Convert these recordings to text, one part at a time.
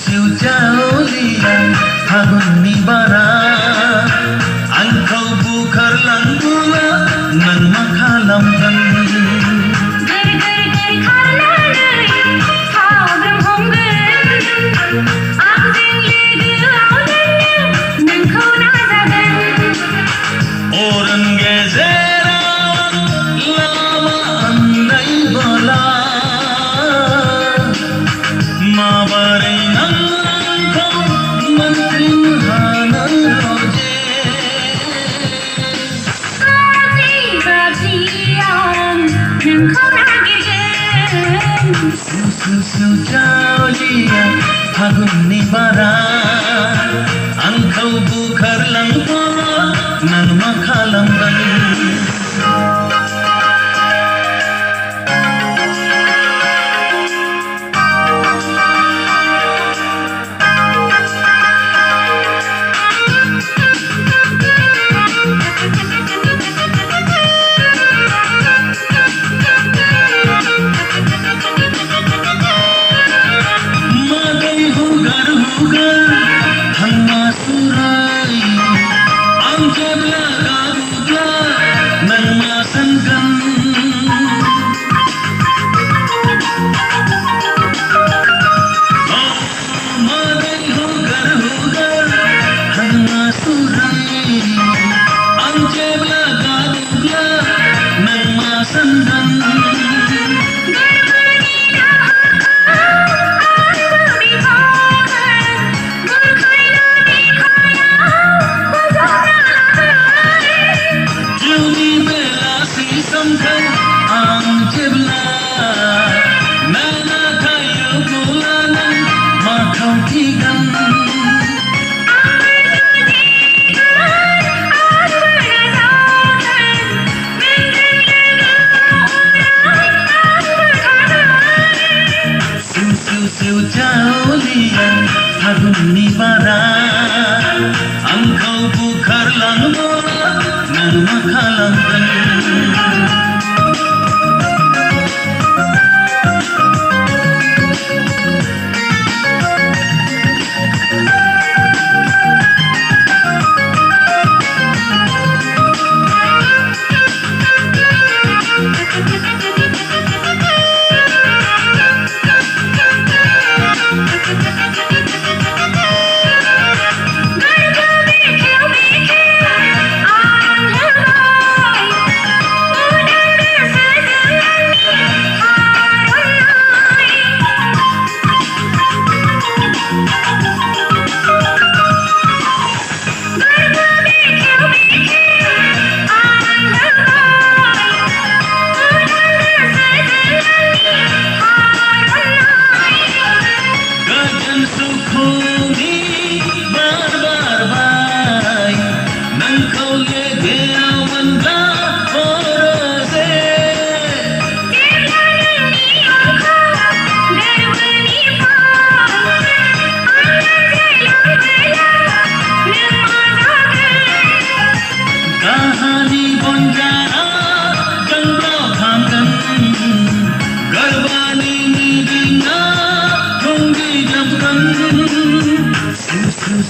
सिउ जावलिया फागुननि बारा आंखौ बुखारलांबोला नों मा खालामगोन अरन गेजेराव लामा आन्दायबोला माबोरै नोंखौ मोनफिननो हानो जे नोंखौ नागिरगोन सिउ जावलिया फागुननि बारा आंखौ बुखारलांबोला नों मा खालामगोन सिउ जावलिया फागुननि बारा आंखौ बुखारलांबोला नों मा खालामगोन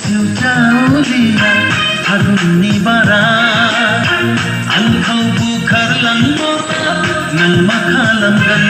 सिउ जावलिया फागुननि बारा आंखौ बुखारलांबोला नों मा खालामगोन